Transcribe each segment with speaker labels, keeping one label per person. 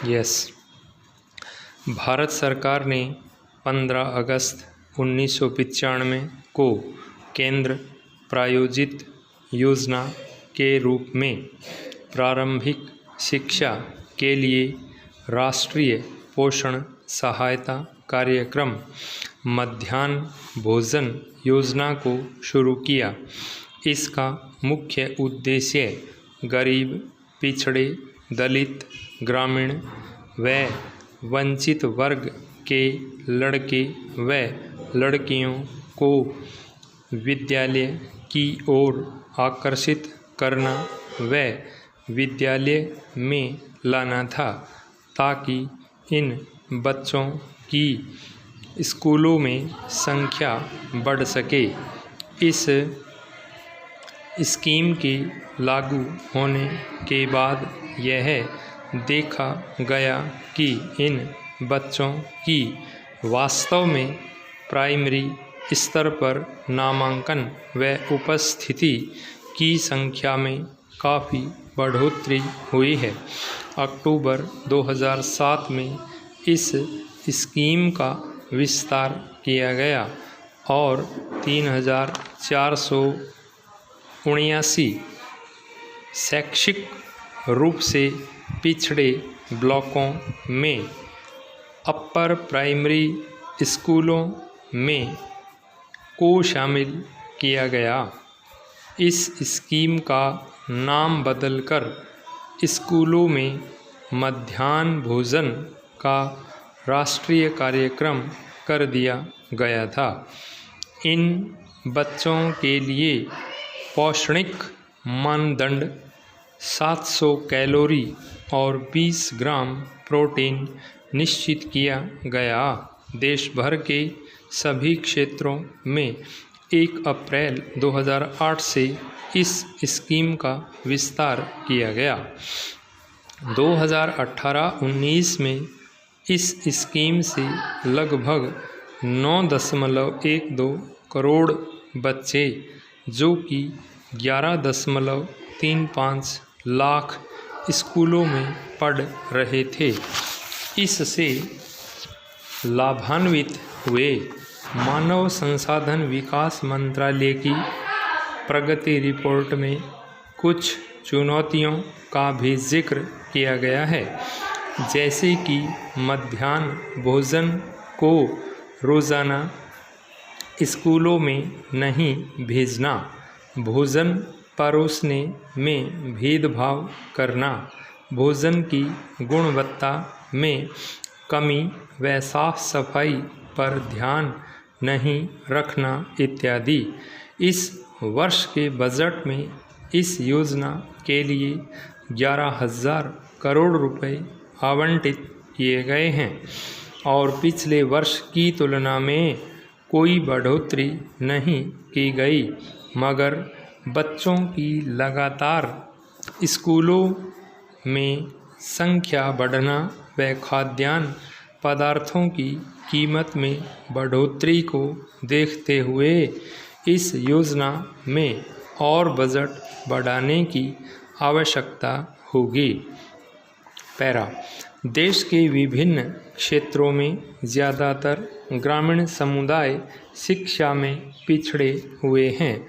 Speaker 1: Yes. Bharat सरकार ने 15 अगस्त 1995 को केंद्र प्रायोजित योजना के रूप में प्रारंभिक शिक्षा के लिए राष्ट्रीय पोषण सहायता कार्यक्रम मध्याह्न भोजन योजना को शुरू किया। इसका मुख्य उद्देश्य गरीब, पिछड़े, दलित, ग्रामीण व वंचित वर्ग के लड़के व लड़कियों को विद्यालय की ओर आकर्षित करना व विद्यालय में लाना था, ताकि इन बच्चों की स्कूलों में संख्या बढ़ सके। इस स्कीम के लागू होने के बाद यह देखा गया कि इन बच्चों की वास्तव में प्राइमरी स्तर पर नामांकन व उपस्थिति की संख्या में काफ़ी बढ़ोतरी हुई है। अक्टूबर 2007 में इस स्कीम का विस्तार किया गया और 3,479 शैक्षिक रूप से पिछड़े ब्लॉकों में अपर प्राइमरी स्कूलों में को शामिल किया गया। इस स्कीम का नाम बदलकर स्कूलों में मध्याह्न भोजन का राष्ट्रीय कार्यक्रम कर दिया गया था। इन बच्चों के लिए पौष्टिक मानदंड 700 कैलोरी और 20 ग्राम प्रोटीन निश्चित किया गया। देश भर के सभी क्षेत्रों में 1 अप्रैल 2008 से इस स्कीम का विस्तार किया गया। 2018-19 में इस स्कीम से लगभग 9.12 करोड़ बच्चे, जो कि 11.35 लाख स्कूलों में पढ़ रहे थे, इससे लाभान्वित हुए। मानव संसाधन विकास मंत्रालय की प्रगति रिपोर्ट में कुछ चुनौतियों का भी जिक्र किया गया है, जैसे कि मध्याह्न भोजन को रोज़ाना स्कूलों में नहीं भेजना, भोजन परोसने में भेदभाव करना, भोजन की गुणवत्ता में कमी व साफ सफाई पर ध्यान नहीं रखना इत्यादि। इस वर्ष के बजट में इस योजना के लिए 11,000 करोड़ रुपए आवंटित किए गए हैं और पिछले वर्ष की तुलना में कोई बढ़ोतरी नहीं की गई, मगर बच्चों की लगातार स्कूलों में संख्या बढ़ना व खाद्यान्न पदार्थों की कीमत में बढ़ोतरी को देखते हुए इस योजना में और बजट बढ़ाने की आवश्यकता होगी। पैरा, देश के विभिन्न क्षेत्रों में ज़्यादातर ग्रामीण समुदाय शिक्षा में पिछड़े हुए हैं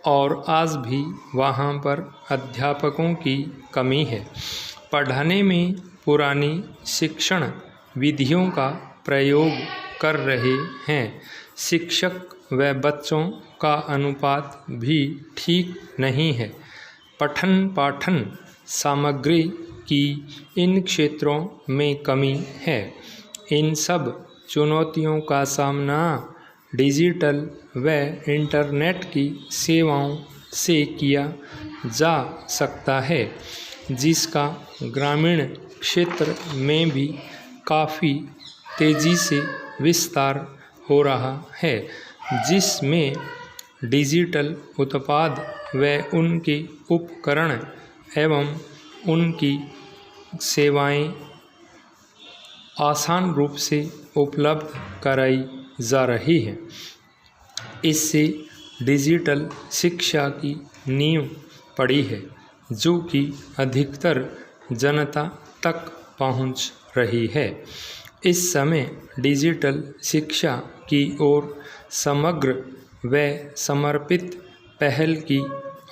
Speaker 1: और आज भी वहाँ पर अध्यापकों की कमी है। पढ़ाने में पुरानी शिक्षण विधियों का प्रयोग कर रहे हैं। शिक्षक व बच्चों का अनुपात भी ठीक नहीं है। पठन पाठन सामग्री की इन क्षेत्रों में कमी है। इन सब चुनौतियों का सामना डिजिटल व इंटरनेट की सेवाओं से किया जा सकता है, जिसका ग्रामीण क्षेत्र में भी काफ़ी तेज़ी से विस्तार हो रहा है, जिसमें डिजिटल उत्पाद व उनके उपकरण एवं उनकी सेवाएं आसान रूप से उपलब्ध कराई जा रही है। इससे डिजिटल शिक्षा की नींव पड़ी है, जो कि अधिकतर जनता तक पहुंच रही है। इस समय डिजिटल शिक्षा की ओर समग्र व समर्पित पहल की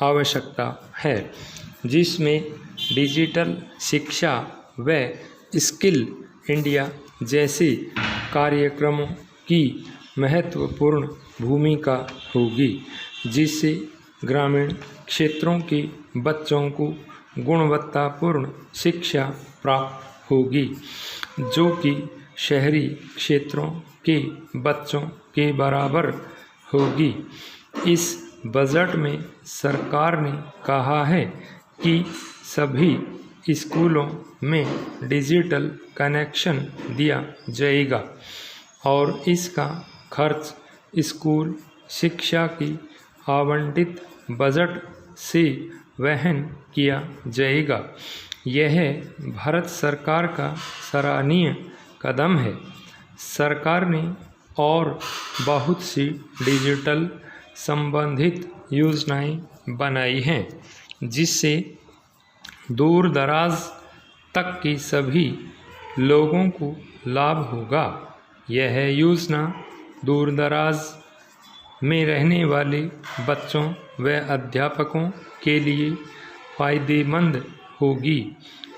Speaker 1: आवश्यकता है, जिसमें डिजिटल शिक्षा व स्किल इंडिया जैसे कार्यक्रमों की महत्वपूर्ण भूमिका होगी, जिससे ग्रामीण क्षेत्रों के बच्चों को गुणवत्तापूर्ण शिक्षा प्राप्त होगी, जो कि शहरी क्षेत्रों के बच्चों के बराबर होगी। इस बजट में सरकार ने कहा है कि सभी स्कूलों में डिजिटल कनेक्शन दिया जाएगा और इसका खर्च स्कूल शिक्षा की आवंटित बजट से वहन किया जाएगा। यह भारत सरकार का सराहनीय कदम है। सरकार ने और बहुत सी डिजिटल संबंधित योजनाएं बनाई हैं, जिससे दूर दराज तक के सभी लोगों को लाभ होगा। यह योजना दूर दराज में रहने वाले बच्चों व अध्यापकों के लिए फ़ायदेमंद होगी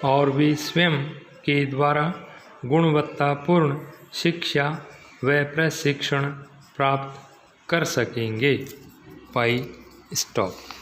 Speaker 1: और वे स्वयं के द्वारा गुणवत्तापूर्ण शिक्षा व प्रशिक्षण प्राप्त कर सकेंगे। स्टॉप।